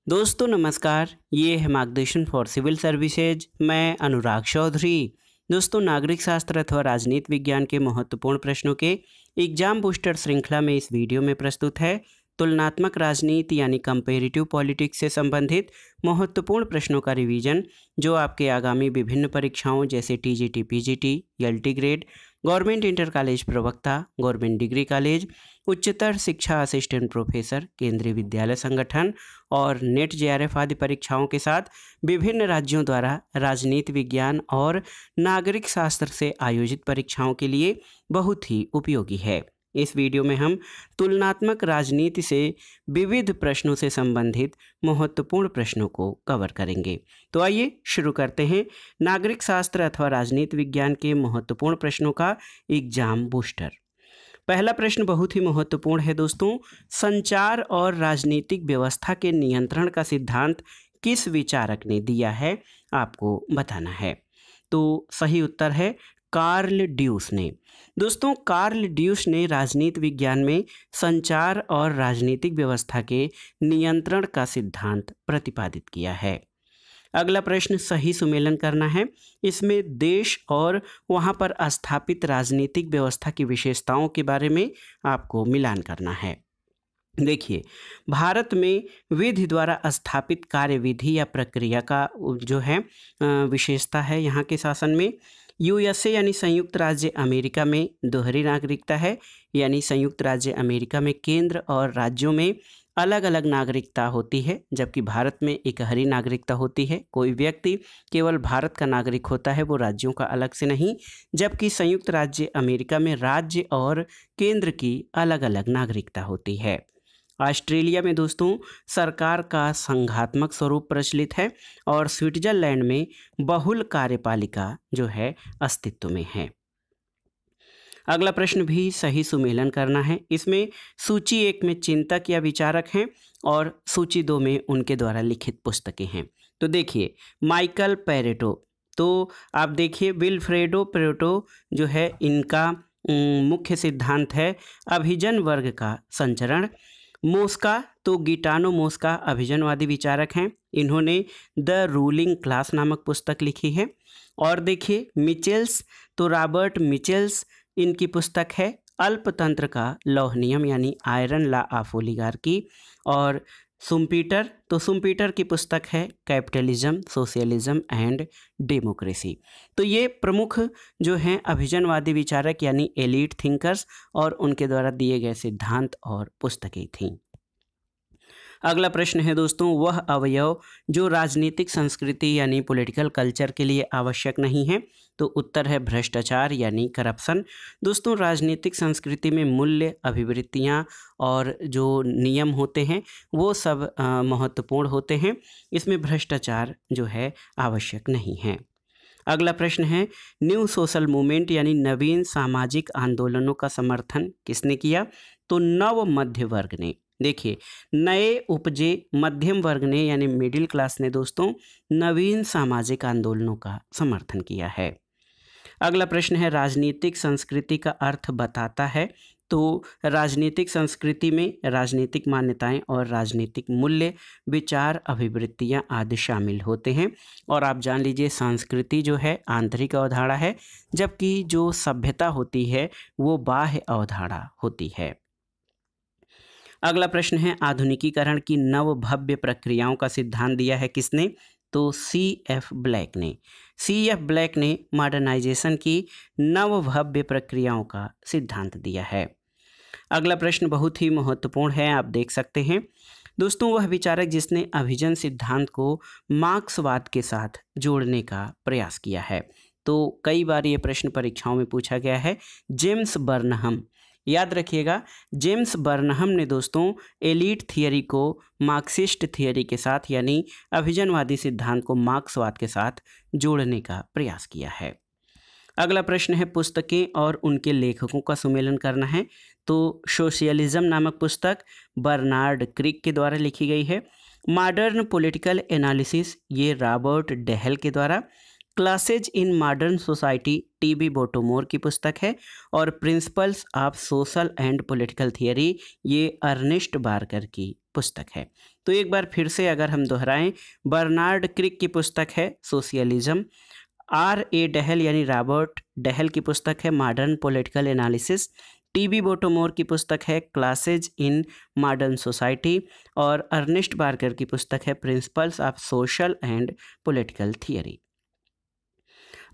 दोस्तों नमस्कार, ये है मार्गदर्शन फॉर सिविल सर्विसेज। मैं अनुराग चौधरी। दोस्तों, नागरिक शास्त्र अथवा राजनीति विज्ञान के महत्वपूर्ण प्रश्नों के एग्जाम बूस्टर श्रृंखला में इस वीडियो में प्रस्तुत है तुलनात्मक राजनीति यानी कंपेरेटिव पॉलिटिक्स से संबंधित महत्वपूर्ण प्रश्नों का रिवीजन, जो आपके आगामी विभिन्न परीक्षाओं जैसे TGT, PGT, LT grade, government inter college प्रवक्ता, गवर्नमेंट डिग्री कॉलेज, उच्चतर शिक्षा असिस्टेंट प्रोफेसर, केंद्रीय विद्यालय संगठन और नेट जेआरएफ आदि परीक्षाओं के साथ विभिन्न राज्यों द्वारा राजनीति विज्ञान और नागरिक शास्त्र से आयोजित परीक्षाओं के लिए बहुत ही उपयोगी है। इस वीडियो में हम तुलनात्मक राजनीति से विविध प्रश्नों से संबंधित महत्वपूर्ण प्रश्नों को कवर करेंगे। तो आइए शुरू करते हैं नागरिक शास्त्र अथवा राजनीति विज्ञान के महत्वपूर्ण प्रश्नों का एग्जाम बूस्टर। पहला प्रश्न बहुत ही महत्वपूर्ण है दोस्तों। संचार और राजनीतिक व्यवस्था के नियंत्रण का सिद्धांत किस विचारक ने दिया है, आपको बताना है। तो सही उत्तर है कार्ल ड्यूस ने। दोस्तों, कार्ल ड्यूस ने राजनीति विज्ञान में संचार और राजनीतिक व्यवस्था के नियंत्रण का सिद्धांत प्रतिपादित किया है। अगला प्रश्न सही सुमेलन करना है। इसमें देश और वहां पर स्थापित राजनीतिक व्यवस्था की विशेषताओं के बारे में आपको मिलान करना है। देखिए, भारत में विधि द्वारा स्थापित कार्यविधि या प्रक्रिया का जो है विशेषता है यहाँ के शासन में। यूएसए यानी संयुक्त राज्य अमेरिका में दोहरी नागरिकता है, यानी संयुक्त राज्य अमेरिका में केंद्र और राज्यों में अलग अलग नागरिकता होती है, जबकि भारत में एकहरी नागरिकता होती है। कोई व्यक्ति केवल भारत का नागरिक होता है, वो राज्यों का अलग से नहीं, जबकि संयुक्त राज्य अमेरिका में राज्य और केंद्र की अलग अलग नागरिकता होती है। ऑस्ट्रेलिया में दोस्तों सरकार का संघात्मक स्वरूप प्रचलित है और स्विट्जरलैंड में बहुल कार्यपालिका जो है अस्तित्व में है। अगला प्रश्न भी सही सुमेलन करना है। इसमें सूची 1 में चिंतक या विचारक हैं और सूची 2 में उनके द्वारा लिखित पुस्तकें हैं। तो देखिए, माइकल पेरेटो, तो आप देखिए विल्फ्रेडो पेरेटो जो है, इनका मुख्य सिद्धांत है अभिजन वर्ग का संचरण। मोस्का, तो गिटानो मोस्का अभिजनवादी विचारक हैं, इन्होंने द रूलिंग क्लास नामक पुस्तक लिखी है। और देखिए मिचेल्स, तो रॉबर्ट मिचेल्स, इनकी पुस्तक है अल्पतंत्र का लौह नियम यानी आयरन लॉ ऑफ ओलिगार्की। और सुम्पीटर, तो सुम्पीटर की पुस्तक है कैपिटलिज्म, सोशलिज्म एंड डेमोक्रेसी। तो ये प्रमुख जो हैं अभिजनवादी विचारक यानी एलीट थिंकर्स और उनके द्वारा दिए गए सिद्धांत और पुस्तकें थीं। अगला प्रश्न है दोस्तों, वह अवयव जो राजनीतिक संस्कृति यानी पॉलिटिकल कल्चर के लिए आवश्यक नहीं है। तो उत्तर है भ्रष्टाचार यानी करप्शन। दोस्तों, राजनीतिक संस्कृति में मूल्य, अभिवृत्तियां और जो नियम होते हैं वो सब महत्वपूर्ण होते हैं। इसमें भ्रष्टाचार जो है आवश्यक नहीं है। अगला प्रश्न है, न्यू सोशल मूवमेंट यानी नवीन सामाजिक आंदोलनों का समर्थन किसने किया। तो नव मध्य वर्ग ने। देखिए, नए उपजे मध्यम वर्ग ने यानी मिडिल क्लास ने दोस्तों नवीन सामाजिक आंदोलनों का समर्थन किया है। अगला प्रश्न है, राजनीतिक संस्कृति का अर्थ बताता है। तो राजनीतिक संस्कृति में राजनीतिक मान्यताएं और राजनीतिक मूल्य, विचार, अभिवृत्तियां आदि शामिल होते हैं। और आप जान लीजिए, संस्कृति जो है आंतरिक अवधारणा है, जबकि जो सभ्यता होती है वो बाह्य अवधारणा होती है। अगला प्रश्न है, आधुनिकीकरण की नव भव्य प्रक्रियाओं का सिद्धांत दिया है किसने। तो CF ब्लैक ने। CF ब्लैक ने मॉडर्नाइजेशन की नव भव्य प्रक्रियाओं का सिद्धांत दिया है। अगला प्रश्न बहुत ही महत्वपूर्ण है, आप देख सकते हैं दोस्तों, वह विचारक जिसने अभिजन सिद्धांत को मार्क्सवाद के साथ जोड़ने का प्रयास किया है। तो कई बार ये प्रश्न परीक्षाओं में पूछा गया है। जेम्स बर्नहम, याद रखिएगा, जेम्स बर्नहम ने दोस्तों एलीट थियरी को मार्क्सिस्ट थियरी के साथ यानी अभिजनवादी सिद्धांत को मार्क्सवाद के साथ जोड़ने का प्रयास किया है। अगला प्रश्न है, पुस्तकें और उनके लेखकों का सुमेलन करना है। तो सोशलिज्म नामक पुस्तक बर्नार्ड क्रिक के द्वारा लिखी गई है। मॉडर्न पॉलिटिकल एनालिसिस, ये रॉबर्ट डेहल के द्वारा। Classes in modern society, TB बोटोमोर की पुस्तक है। और principles of social and political theory, ये अर्नेस्ट बार्कर की पुस्तक है। तो एक बार फिर से अगर हम दोहराएं, बर्नार्ड क्रिक की पुस्तक है सोशलिज्म, R.A. डहल यानी रॉबर्ट डहल की पुस्तक है मॉडर्न पॉलिटिकल एनालिसिस, T.B. बोटोमोर की पुस्तक है क्लासेज इन मॉडर्न सोसाइटी और अर्नेस्ट बार्कर की पुस्तक है principles of social and political theory.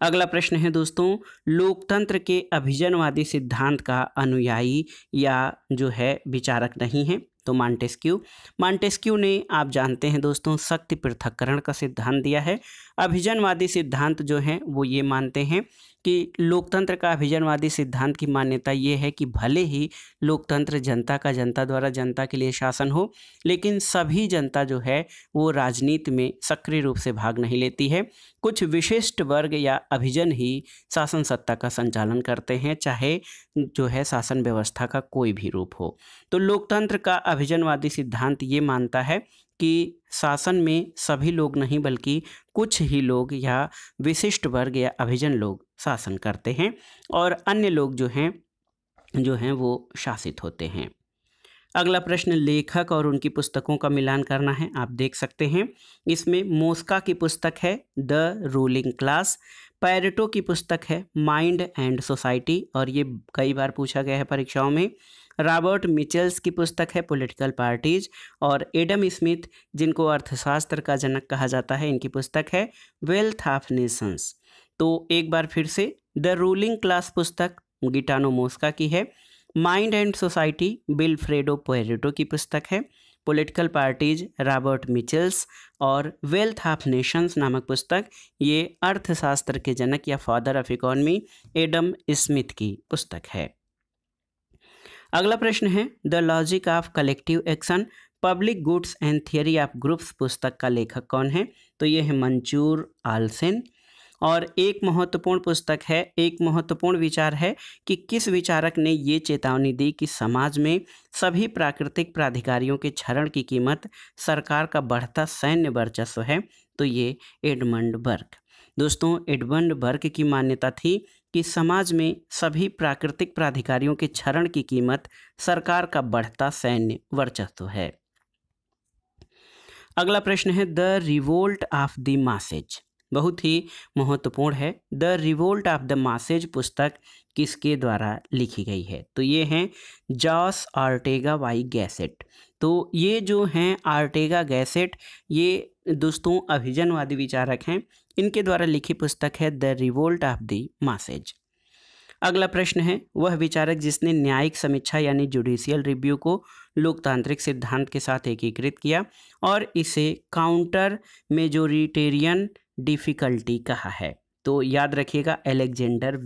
अगला प्रश्न है दोस्तों, लोकतंत्र के अभिजनवादी सिद्धांत का अनुयायी या जो है विचारक नहीं है, तो मांटेस्क्यू ने आप जानते हैं दोस्तों शक्ति पृथक्करण का सिद्धांत दिया है। अभिजनवादी सिद्धांत जो है वो ये मानते हैं कि लोकतंत्र का अभिजनवादी सिद्धांत की मान्यता ये है कि भले ही लोकतंत्र जनता का जनता द्वारा जनता के लिए शासन हो, लेकिन सभी जनता जो है वो राजनीति में सक्रिय रूप से भाग नहीं लेती है। कुछ विशिष्ट वर्ग या अभिजन ही शासन सत्ता का संचालन करते हैं, चाहे जो है शासन व्यवस्था का कोई भी रूप हो। तो लोकतंत्र का अभिजनवादी सिद्धांत ये मानता है कि शासन में सभी लोग नहीं बल्कि कुछ ही लोग या विशिष्ट वर्ग या अभिजन लोग शासन करते हैं और अन्य लोग जो हैं वो शासित होते हैं। अगला प्रश्न, लेखक और उनकी पुस्तकों का मिलान करना है। आप देख सकते हैं इसमें मोस्का की पुस्तक है द रूलिंग क्लास, पैरेटो की पुस्तक है माइंड एंड सोसाइटी और ये कई बार पूछा गया है परीक्षाओं में, रॉबर्ट मिचेल्स की पुस्तक है पॉलिटिकल पार्टीज और एडम स्मिथ जिनको अर्थशास्त्र का जनक कहा जाता है, इनकी पुस्तक है वेल्थ ऑफ नेशंस। तो एक बार फिर से, द रूलिंग क्लास पुस्तक गिटानो मोस्का की है, mind and society Vilfredo Pareto की पुस्तक है, पॉलिटिकल पार्टीज रॉबर्ट मिचेल्स और वेल्थ ऑफ नेशंस नामक पुस्तक ये अर्थशास्त्र के जनक या father of economy Adam Smith की पुस्तक है। अगला प्रश्न है, the logic of collective action public goods and theory of groups पुस्तक का लेखक कौन है, तो ये है मंचूर आलसेन। और एक महत्वपूर्ण विचार है कि किस विचारक ने ये चेतावनी दी कि समाज में सभी प्राकृतिक प्राधिकारियों के क्षरण की कीमत सरकार का बढ़ता सैन्य वर्चस्व है, तो ये एडमंड बर्ग। दोस्तों एडमंड बर्ग की मान्यता थी कि समाज में सभी प्राकृतिक प्राधिकारियों के क्षरण की कीमत सरकार का बढ़ता सैन्य वर्चस्व है। अगला प्रश्न है, the revolt of the masses, बहुत ही महत्वपूर्ण है। The revolt of the masses पुस्तक किसके द्वारा लिखी गई है, तो ये हैं जॉस ऑर्टेगा वाई गैसेट। तो ये जो हैं ऑर्टेगा गैसेट, ये दोस्तों अभिजनवादी विचारक हैं, इनके द्वारा लिखी पुस्तक है the revolt of the masses. अगला प्रश्न है, वह विचारक जिसने न्यायिक समीक्षा यानी जुडिशियल रिव्यू को लोकतांत्रिक सिद्धांत के साथ एकीकृत किया और इसे काउंटर मेजोरिटेरियन डिफिकल्टी कहा है, तो याद रखिएगा अलेक्जेंडर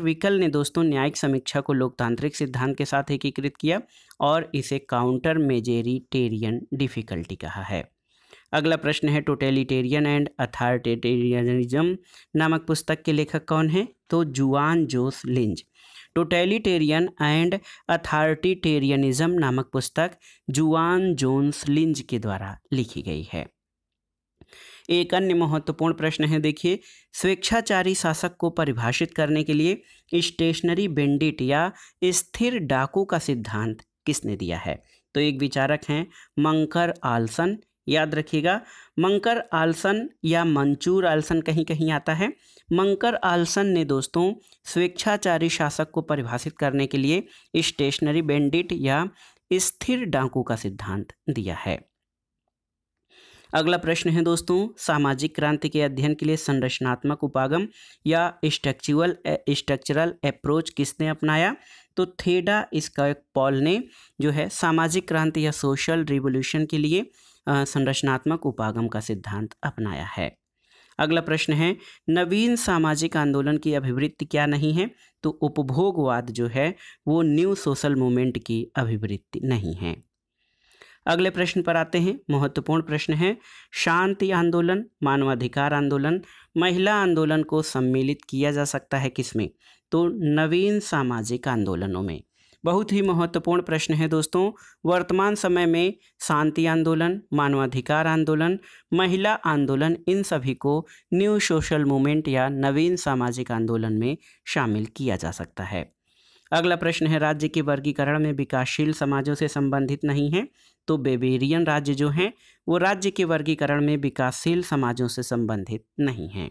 विकल ने दोस्तों न्यायिक समीक्षा को लोकतांत्रिक सिद्धांत के साथ एकीकृत किया और इसे काउंटर मेजोरिटेरियन डिफिकल्टी कहा है। अगला प्रश्न है, टोटलिटेरियन एंड अथॉरिटेरियनिज्म नामक पुस्तक के लेखक कौन है, तो जुआन जोस लिंज। टोटलिटेरियन एंड अथॉरिटेरियनिज्म नामक पुस्तक जुआन जोन्स लिंज के द्वारा लिखी गई है। एक अन्य महत्वपूर्ण प्रश्न है, देखिए, स्वेच्छाचारी शासक को परिभाषित करने के लिए स्टेशनरी बेंडिट या स्थिर डाकू का सिद्धांत किसने दिया है, तो एक विचारक हैं मंकर आल्सन। याद रखिएगा, मंकर आल्सन या मंचूर आल्सन कहीं कहीं आता है। मंकर आल्सन ने दोस्तों स्वेच्छाचारी शासक को परिभाषित करने के लिए स्टेशनरी बेंडिट या स्थिर डाकू का सिद्धांत दिया है। अगला प्रश्न है दोस्तों, सामाजिक क्रांति के अध्ययन के लिए संरचनात्मक उपागम या स्ट्रक्चरल अप्रोच किसने अपनाया, तो थेडा स्काइपॉल ने जो है सामाजिक क्रांति या सोशल रिवॉल्यूशन के लिए संरचनात्मक उपागम का सिद्धांत अपनाया है। अगला प्रश्न है, नवीन सामाजिक आंदोलन की अभिवृत्ति क्या नहीं है, तो उपभोगवाद जो है वो न्यू सोशल मूवमेंट की अभिवृत्ति नहीं है। अगले प्रश्न पर आते हैं, महत्वपूर्ण प्रश्न है, शांति आंदोलन, मानवाधिकार आंदोलन, महिला आंदोलन को सम्मिलित किया जा सकता है किसमें, तो नवीन सामाजिक आंदोलनों में। बहुत ही महत्वपूर्ण प्रश्न है दोस्तों, वर्तमान समय में शांति आंदोलन, मानवाधिकार आंदोलन, महिला आंदोलन, इन सभी को न्यू सोशल मूवमेंट या नवीन सामाजिक आंदोलन में शामिल किया जा सकता है। अगला प्रश्न है राज्य के वर्गीकरण में विकासशील समाजों से संबंधित नहीं है, तो बेवेरियन राज्य जो हैं वो राज्य के वर्गीकरण में विकासशील समाजों से संबंधित नहीं हैं।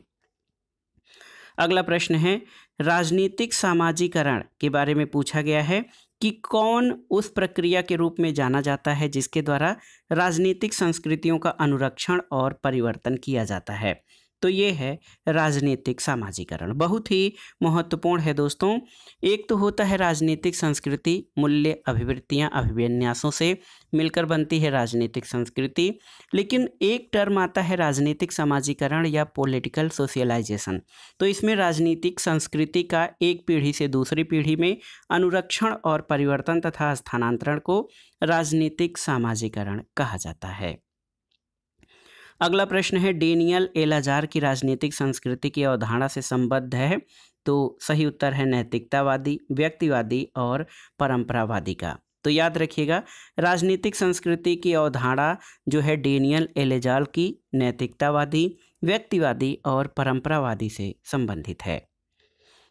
अगला प्रश्न है राजनीतिक सामाजिकरण के बारे में पूछा गया है कि कौन उस प्रक्रिया के रूप में जाना जाता है जिसके द्वारा राजनीतिक संस्कृतियों का अनुरक्षण और परिवर्तन किया जाता है। तो ये है राजनीतिक सामाजिकरण, बहुत ही महत्वपूर्ण है दोस्तों। एक तो होता है राजनीतिक संस्कृति, मूल्य, अभिवृत्तियां, अभिविन्यासों से मिलकर बनती है राजनीतिक संस्कृति, लेकिन एक टर्म आता है राजनीतिक सामाजिकरण या पॉलिटिकल सोशलाइजेशन। तो इसमें राजनीतिक संस्कृति का एक पीढ़ी से दूसरी पीढ़ी में अनुरक्षण और परिवर्तन तथा स्थानांतरण को राजनीतिक सामाजिकरण कहा जाता है। अगला प्रश्न है डेनियल एलाजार की राजनीतिक संस्कृति की अवधारणा से संबद्ध है, तो सही उत्तर है नैतिकतावादी, व्यक्तिवादी और परंपरावादी का। तो याद रखिएगा राजनीतिक संस्कृति की अवधारणा जो है डेनियल एलाजार की नैतिकतावादी, व्यक्तिवादी और परंपरावादी से संबंधित है।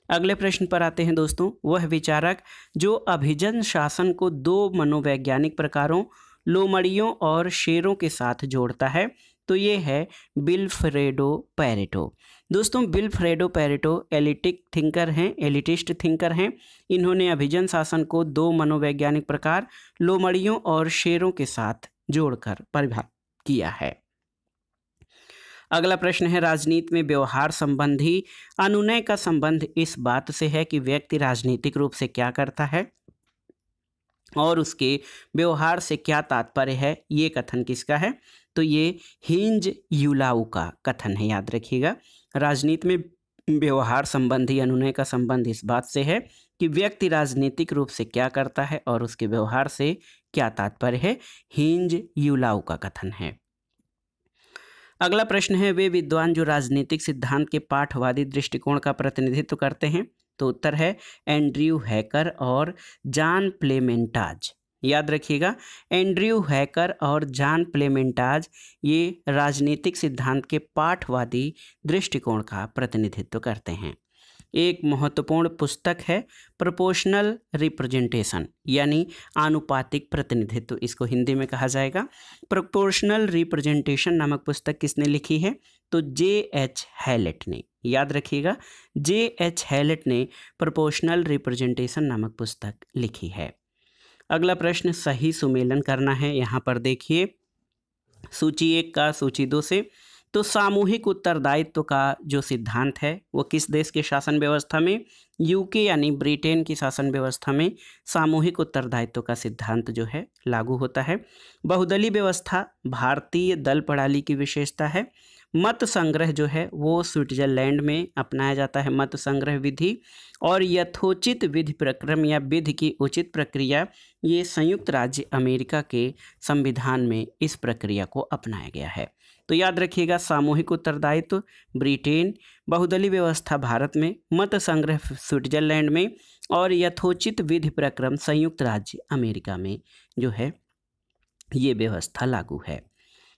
अगले प्रश्न पर आते हैं दोस्तों, वह विचारक जो अभिजन शासन को दो मनोवैज्ञानिक प्रकारों लोमड़ियों और शेरों के साथ जोड़ता है, तो ये है विल्फ्रेडो पैरेटो। दोस्तों विल्फ्रेडो पैरेटो एलिटिस्ट थिंकर हैं। इन्होंने अभिजन शासन को दो मनोवैज्ञानिक प्रकार लोमड़ियों और शेरों के साथ जोड़कर परिभाषित किया है। अगला प्रश्न है राजनीति में व्यवहार संबंधी अनुनय का संबंध इस बात से है कि व्यक्ति राजनीतिक रूप से क्या करता है और उसके व्यवहार से क्या तात्पर्य है। ये कथन किसका है, तो ये हिंज यूलाउ का कथन है। याद रखिएगा राजनीति में व्यवहार संबंधी अनुनय का संबंध इस बात से है कि व्यक्ति राजनीतिक रूप से क्या करता है और उसके व्यवहार से क्या तात्पर्य है। हिंज यूलाउ का कथन है। अगला प्रश्न है वे विद्वान जो राजनीतिक सिद्धांत के पाठवादी दृष्टिकोण का प्रतिनिधित्व करते हैं, तो उत्तर है एंड्रयू हैकर और जॉन प्लेमेंटाज। याद रखिएगा एंड्रयू हैकर और जॉन प्लेमेंटाज ये राजनीतिक सिद्धांत के पाठवादी दृष्टिकोण का प्रतिनिधित्व करते हैं। एक महत्वपूर्ण पुस्तक है प्रोपोर्शनल रिप्रेजेंटेशन यानी आनुपातिक प्रतिनिधित्व, इसको हिंदी में कहा जाएगा। प्रोपोर्शनल रिप्रेजेंटेशन नामक पुस्तक किसने लिखी है, तो J.H. हैलेट ने। याद रखिएगा J.H. हैलेट ने प्रोपोर्शनल रिप्रेजेंटेशन नामक पुस्तक लिखी है। अगला प्रश्न सही सुमेलन करना है। यहाँ पर देखिए सूची 1 का सूची 2 से, तो सामूहिक उत्तरदायित्व का जो सिद्धांत है वो किस देश के शासन व्यवस्था में, यूके यानी ब्रिटेन की शासन व्यवस्था में सामूहिक उत्तरदायित्व का सिद्धांत जो है लागू होता है। बहुदलीय व्यवस्था भारतीय दल प्रणाली की विशेषता है। मत संग्रह जो है वो स्विट्जरलैंड में अपनाया जाता है, मत संग्रह विधि। और यथोचित विधि प्रक्रम या विधि की उचित प्रक्रिया ये संयुक्त राज्य अमेरिका के संविधान में इस प्रक्रिया को अपनाया गया है। तो याद रखिएगा सामूहिक उत्तरदायित्व ब्रिटेन, बहुदलीय व्यवस्था भारत में, मत संग्रह स्विट्जरलैंड में और यथोचित विधि प्रक्रम संयुक्त राज्य अमेरिका में जो है ये व्यवस्था लागू है।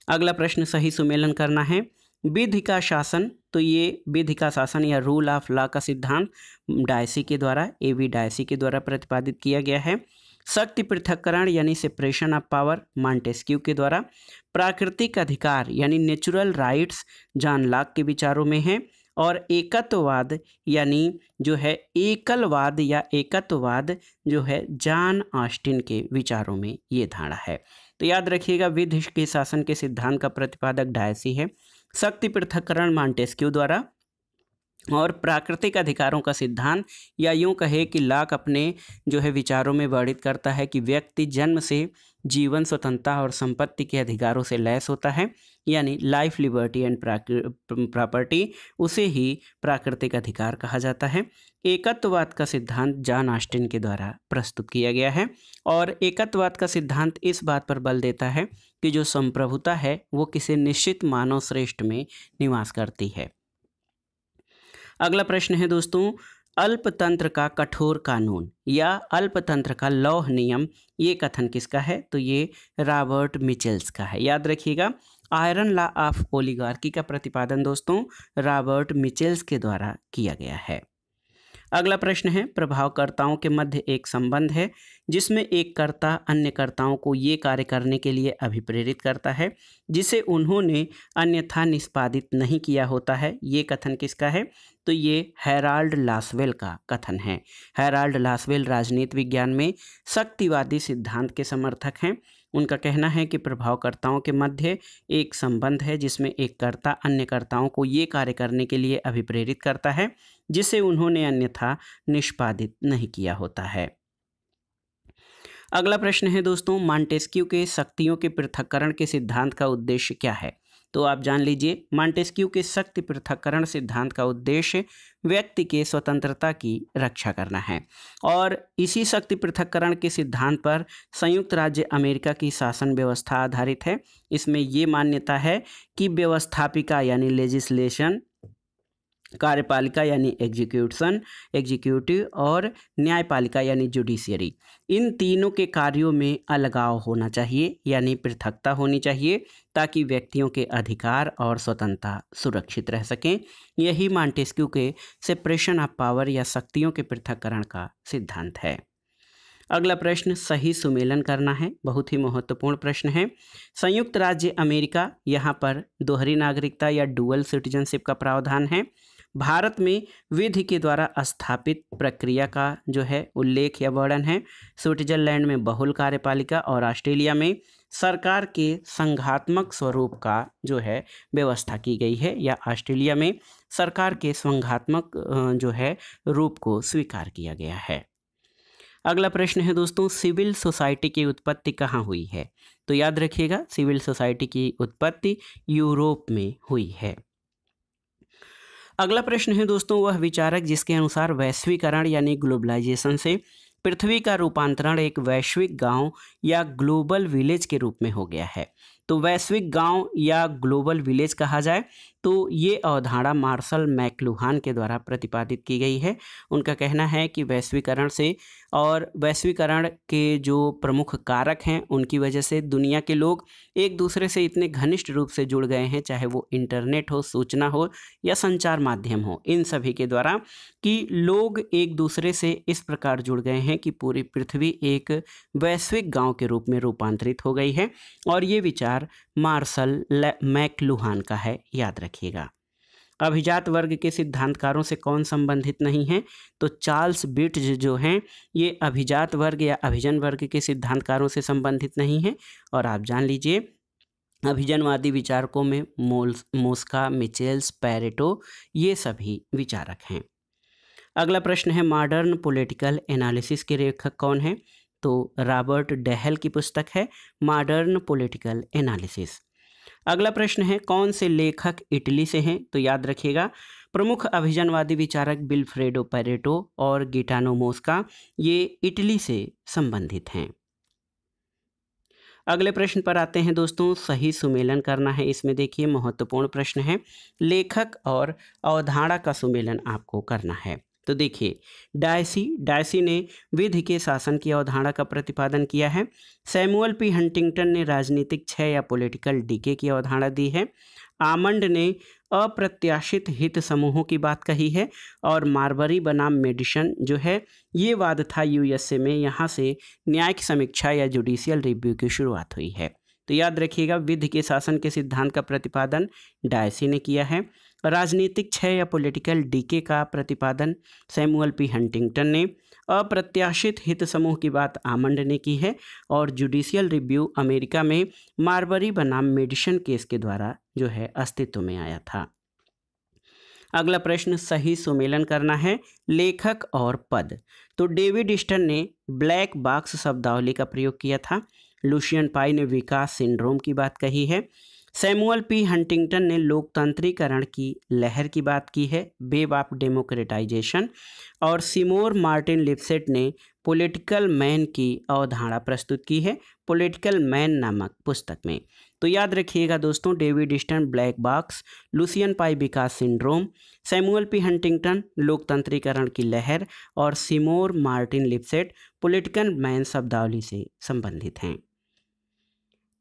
अगला प्रश्न सही सुमेलन करना है। विधि का शासन, तो ये विधि का शासन या रूल ऑफ लॉ का सिद्धांत डायसी के द्वारा A.V. डायसी के द्वारा प्रतिपादित किया गया है। शक्ति पृथक्करण यानी सेपरेशन ऑफ पावर मॉन्टेस्क्यू के द्वारा। प्राकृतिक अधिकार यानी नेचुरल राइट्स जॉन लॉक के विचारों में है। और एकत्ववाद यानी जो है एकलवाद या एकत्ववाद जो है जॉन ऑस्टिन के विचारों में ये धारणा है। तो याद रखिएगा विधि के शासन के सिद्धांत का प्रतिपादक डायसी है, शक्ति पृथक्करण मॉन्टेस्क्यू द्वारा, और प्राकृतिक अधिकारों का सिद्धांत या यूं कहे कि लॉक अपने जो है विचारों में वर्णित करता है कि व्यक्ति जन्म से जीवन, स्वतंत्रता और संपत्ति के अधिकारों से लैस होता है, यानी लाइफ, लिबर्टी एंड प्रॉपर्टी, उसे ही प्राकृतिक अधिकार कहा जाता है। एकत्ववाद का सिद्धांत जॉन ऑस्टिन के द्वारा प्रस्तुत किया गया है। और एकत्ववाद का सिद्धांत इस बात पर बल देता है कि जो संप्रभुता है वो किसी निश्चित मानव श्रेष्ठ में निवास करती है। अगला प्रश्न है दोस्तों अल्पतंत्र का कठोर कानून या अल्पतंत्र का लौह नियम, ये कथन किसका है, तो ये रॉबर्ट मिचेल्स का है। याद रखिएगा आयरन लॉ ऑफ ओलिगार्की का प्रतिपादन दोस्तों रॉबर्ट मिचेल्स के द्वारा किया गया है। अगला प्रश्न है, प्रभावकर्ताओं के मध्य एक संबंध है जिसमें एक कर्ता अन्य कर्ताओं को ये कार्य करने के लिए अभिप्रेरित करता है जिसे उन्होंने अन्यथा निष्पादित नहीं किया होता है। ये कथन किसका है? तो ये हैराल्ड लासवेल का कथन है। हैराल्ड लासवेल राजनीति विज्ञान में शक्तिवादी सिद्धांत के समर्थक हैं। उनका कहना है कि प्रभावकर्ताओं के मध्य एक संबंध है जिसमें एक कर्ता अन्य कर्ताओं को ये कार्य करने के लिए अभिप्रेरित करता है जिसे उन्होंने अन्यथा निष्पादित नहीं किया होता है। अगला प्रश्न है दोस्तों, मॉन्टेस्क्यू के शक्तियों के पृथक्करण के सिद्धांत का उद्देश्य क्या है? तो आप जान लीजिए, मॉन्टेस्क्यू के शक्ति पृथक्करण सिद्धांत का उद्देश्य व्यक्ति के स्वतंत्रता की रक्षा करना है और इसी शक्ति पृथक्करण के सिद्धांत पर संयुक्त राज्य अमेरिका की शासन व्यवस्था आधारित है। इसमें ये मान्यता है कि व्यवस्थापिका यानी लेजिस्लेशन, कार्यपालिका यानी एग्जीक्यूटिव और न्यायपालिका यानी जुडिशियरी, इन तीनों के कार्यों में अलगाव होना चाहिए यानी पृथकता होनी चाहिए ताकि व्यक्तियों के अधिकार और स्वतंत्रता सुरक्षित रह सकें। यही मॉन्टेस्क्यू के सेपरेशन ऑफ पावर या शक्तियों के पृथक्करण का सिद्धांत है। अगला प्रश्न, सही सुमेलन करना है। बहुत ही महत्वपूर्ण प्रश्न है। संयुक्त राज्य अमेरिका, यहाँ पर दोहरी नागरिकता या डुअल सिटीजनशिप का प्रावधान है। भारत में विधि के द्वारा स्थापित प्रक्रिया का जो है उल्लेख या वर्णन है। स्विट्जरलैंड में बहुल कार्यपालिका और ऑस्ट्रेलिया में सरकार के संघात्मक स्वरूप का जो है व्यवस्था की गई है या ऑस्ट्रेलिया में सरकार के संघात्मक जो है रूप को स्वीकार किया गया है। अगला प्रश्न है दोस्तों, सिविल सोसाइटी की उत्पत्ति कहाँ हुई है? तो याद रखिएगा, सिविल सोसाइटी की उत्पत्ति यूरोप में हुई है। अगला प्रश्न है दोस्तों, वह विचारक जिसके अनुसार वैश्वीकरण यानी ग्लोबलाइजेशन से पृथ्वी का रूपांतरण एक वैश्विक गांव या ग्लोबल विलेज के रूप में हो गया है। तो वैश्विक गांव या ग्लोबल विलेज कहा जाए तो ये अवधारणा मार्शल मैकलुहान के द्वारा प्रतिपादित की गई है। उनका कहना है कि वैश्वीकरण से और वैश्वीकरण के जो प्रमुख कारक हैं उनकी वजह से दुनिया के लोग एक दूसरे से इतने घनिष्ठ रूप से जुड़ गए हैं, चाहे वो इंटरनेट हो, सूचना हो या संचार माध्यम हो, इन सभी के द्वारा कि लोग एक दूसरे से इस प्रकार जुड़ गए हैं कि पूरी पृथ्वी एक वैश्विक गांव के रूप में रूपांतरित हो गई है। और ये विचार मार्शल मैकलुहान का है, याद रखिएगा। अभिजात वर्ग के सिद्धांतकारों से कौन संबंधित नहीं है? तो चार्ल्स बिट्ज जो हैं ये अभिजात वर्ग या अभिजन वर्ग के सिद्धांतकारों से संबंधित नहीं है। और आप जान लीजिए, अभिजनवादी विचारकों में मोस्का, मिचेल्स, पैरेटो ये सभी विचारक हैं। अगला प्रश्न है, मॉडर्न पॉलिटिकल एनालिसिस के लेखक कौन है? तो रॉबर्ट डेहल की पुस्तक है मॉडर्न पॉलिटिकल एनालिसिस। अगला प्रश्न है, कौन से लेखक इटली से हैं? तो याद रखिएगा, प्रमुख अभिजनवादी विचारक विल्फ्रेडो पैरेटो और गिटानो मोस्का ये इटली से संबंधित हैं। अगले प्रश्न पर आते हैं दोस्तों, सही सुमेलन करना है। इसमें देखिए महत्वपूर्ण प्रश्न है, लेखक और अवधारणा का सुमेलन आपको करना है। तो देखिए, डायसी ने विधि के शासन की अवधारणा का प्रतिपादन किया है। सैमुअल पी हंटिंगटन ने राजनीतिक क्षय या पॉलिटिकल डीके की अवधारणा दी है। आमंड ने अप्रत्याशित हित समूहों की बात कही है। और मार्बरी बनाम मेडिसन जो है ये वाद था यूएसए में, यहाँ से न्यायिक समीक्षा या जुडिशियल रिव्यू की शुरुआत हुई है। तो याद रखिएगा, विधि के शासन के सिद्धांत का प्रतिपादन डायसी ने किया है। राजनीतिक क्षय या पॉलिटिकल डीके का प्रतिपादन सैमुअल पी हंटिंगटन ने। अप्रत्याशित हित समूह की बात आमंड ने की है। और जुडिशियल रिव्यू अमेरिका में मार्बरी बनाम मेडिसन केस के द्वारा जो है अस्तित्व में आया था। अगला प्रश्न, सही सुमेलन करना है, लेखक और पद। तो डेविड स्टर्न ने ब्लैक बॉक्स शब्दावली का प्रयोग किया था। लुशियन पाई ने विकास सिंड्रोम की बात कही है। सैमुअल पी हंटिंगटन ने लोकतंत्रीकरण की लहर की बात की है, वेव ऑफ डेमोक्रेटाइजेशन। और सिमोर मार्टिन लिप्सेट ने पॉलिटिकल मैन की अवधारणा प्रस्तुत की है पॉलिटिकल मैन नामक पुस्तक में। तो याद रखिएगा दोस्तों, David Stern black box, Lucian Pye विकास सिंड्रोम, सैमुअल पी हंटिंगटन लोकतंत्रीकरण की लहर और Seymour Martin Lipset political man शब्दावली से संबंधित हैं।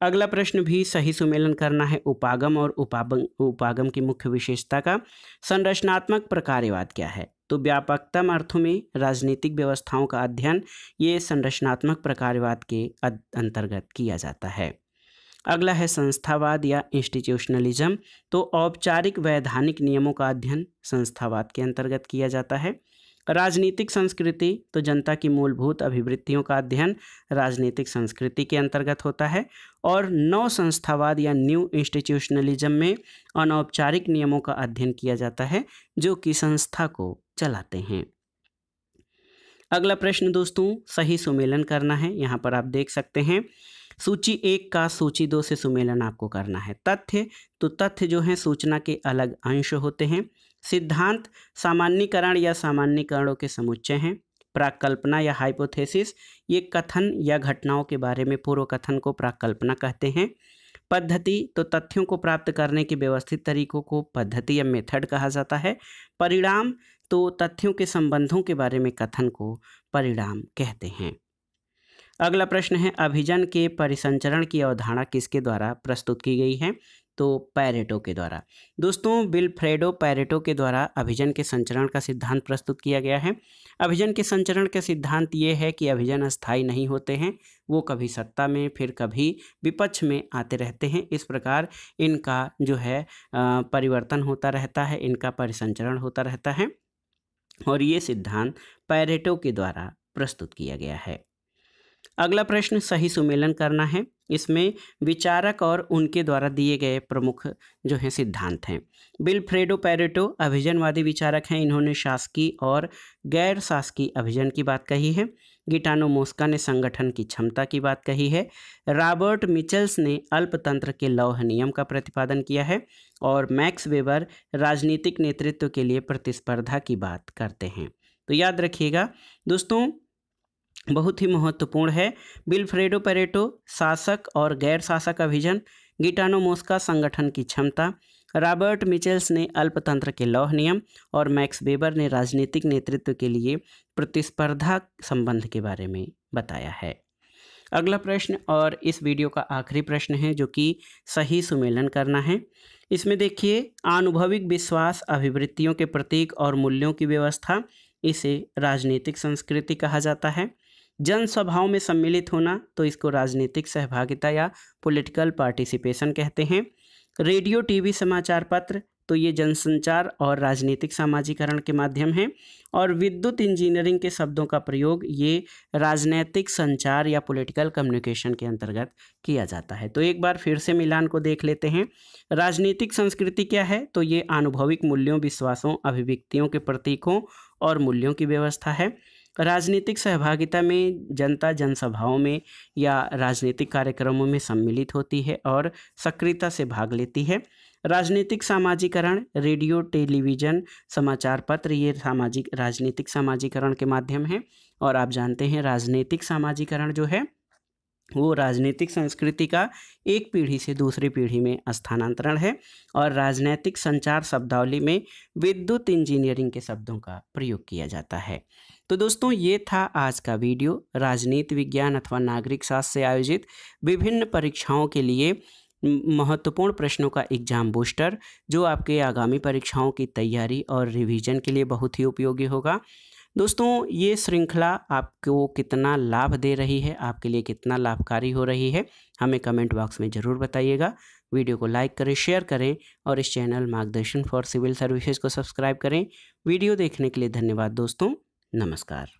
अगला प्रश्न भी सही सुमेलन करना है, उपागम और उपागम की मुख्य विशेषता का। संरचनात्मक प्रकार्यवाद क्या है? तो व्यापकतम अर्थों में राजनीतिक व्यवस्थाओं का अध्ययन ये संरचनात्मक प्रकारवाद के अंतर्गत किया जाता है। अगला है संस्थावाद या इंस्टीट्यूशनलिज्म। तो औपचारिक वैधानिक नियमों का अध्ययन संस्थावाद के अंतर्गत किया जाता है। राजनीतिक संस्कृति, तो जनता की मूलभूत अभिवृत्तियों का अध्ययन राजनीतिक संस्कृति के अंतर्गत होता है। और नव संस्थावाद या न्यू इंस्टीट्यूशनलिज्म में अनौपचारिक नियमों का अध्ययन किया जाता है जो कि संस्था को चलाते हैं। अगला प्रश्न दोस्तों, सही सुमेलन करना है। यहाँ पर आप देख सकते हैं सूची 1 का सूची 2 से सुमेलन आपको करना है। तथ्य, तो तथ्य जो हैं सूचना के अलग अंश होते हैं। सिद्धांत सामान्यीकरण या सामान्यीकरणों के समुच्चय हैं। प्राकल्पना या हाइपोथेसिस, ये कथन या घटनाओं के बारे में पूर्व कथन को प्राकल्पना कहते हैं। पद्धति, तो तथ्यों को प्राप्त करने के व्यवस्थित तरीकों को पद्धति या मेथड कहा जाता है। परिणाम, तो तथ्यों के संबंधों के बारे में कथन को परिणाम कहते हैं। अगला प्रश्न है अभिजन के परिसंचरण की अवधारणा किसके द्वारा प्रस्तुत की गई है? तो पैरेटो के द्वारा। दोस्तों विल्फ्रेडो पैरेटो के द्वारा अभिजन के संचरण का सिद्धांत प्रस्तुत किया गया है। अभिजन के संचरण का सिद्धांत ये है कि अभिजन अस्थायी नहीं होते हैं, वो कभी सत्ता में फिर कभी विपक्ष में आते रहते हैं। इस प्रकार इनका जो है परिवर्तन होता रहता है, इनका परिसंचरण होता रहता है और ये सिद्धांत पैरेटो के द्वारा प्रस्तुत किया गया है। अगला प्रश्न सही सुमेलन करना है। इसमें विचारक और उनके द्वारा दिए गए प्रमुख जो हैं सिद्धांत हैं। विल्फ्रेडो पैरेटो अभिजनवादी विचारक हैं। इन्होंने शासकीय और गैर शासकीय अभिजन की बात कही है। गिटानो मोस्का ने संगठन की क्षमता की बात कही है। रॉबर्ट मिचेल्स ने अल्पतंत्र के लौह नियम का प्रतिपादन किया है और मैक्स वेबर राजनीतिक नेतृत्व के लिए प्रतिस्पर्धा की बात करते हैं। तो याद रखिएगा दोस्तों, बहुत ही महत्वपूर्ण है। विल्फ्रेडो पैरेटो शासक और गैर शासक अभिजन, गिटानो मोस्का संगठन की क्षमता, रॉबर्ट मिचेल्स ने अल्पतंत्र के लौह नियम और मैक्स वेबर ने राजनीतिक नेतृत्व के लिए प्रतिस्पर्धा संबंध के बारे में बताया है। अगला प्रश्न और इस वीडियो का आखिरी प्रश्न है जो कि सही सुमेलन करना है। इसमें देखिए आनुभविक विश्वास अभिवृत्तियों के प्रतीक और मूल्यों की व्यवस्था, इसे राजनीतिक संस्कृति कहा जाता है। जनसभाओं में सम्मिलित होना, तो इसको राजनीतिक सहभागिता या पॉलिटिकल पार्टिसिपेशन कहते हैं। रेडियो, टीवी, समाचार पत्र, तो ये जनसंचार और राजनीतिक सामाजिकरण के माध्यम हैं। और विद्युत इंजीनियरिंग के शब्दों का प्रयोग ये राजनीतिक संचार या पॉलिटिकल कम्युनिकेशन के अंतर्गत किया जाता है। तो एक बार फिर से मिलान को देख लेते हैं। राजनीतिक संस्कृति क्या है? तो ये अनुभविक मूल्यों, विश्वासों, अभिव्यक्तियों के प्रतीकों और मूल्यों की व्यवस्था है। राजनीतिक सहभागिता में जनता जनसभाओं में या राजनीतिक कार्यक्रमों में सम्मिलित होती है और सक्रियता से भाग लेती है। राजनीतिक सामाजिकरण, रेडियो, टेलीविज़न, समाचार पत्र, ये सामाजिक राजनीतिक सामाजिकरण के माध्यम हैं। और आप जानते हैं राजनीतिक सामाजिकरण जो है वो राजनीतिक संस्कृति का एक पीढ़ी से दूसरी पीढ़ी में स्थानांतरण है। और राजनीतिक संचार शब्दावली में विद्युत इंजीनियरिंग के शब्दों का प्रयोग किया जाता है। तो दोस्तों ये था आज का वीडियो राजनीति विज्ञान अथवा नागरिक शास्त्र से आयोजित विभिन्न परीक्षाओं के लिए महत्वपूर्ण प्रश्नों का एग्जाम बूस्टर, जो आपके आगामी परीक्षाओं की तैयारी और रिवीजन के लिए बहुत ही उपयोगी होगा। दोस्तों ये श्रृंखला आपको कितना लाभ दे रही है, आपके लिए कितना लाभकारी हो रही है, हमें कमेंट बॉक्स में ज़रूर बताइएगा। वीडियो को लाइक करें, शेयर करें और इस चैनल मार्गदर्शन फॉर सिविल सर्विसेज को सब्सक्राइब करें। वीडियो देखने के लिए धन्यवाद दोस्तों, नमस्कार।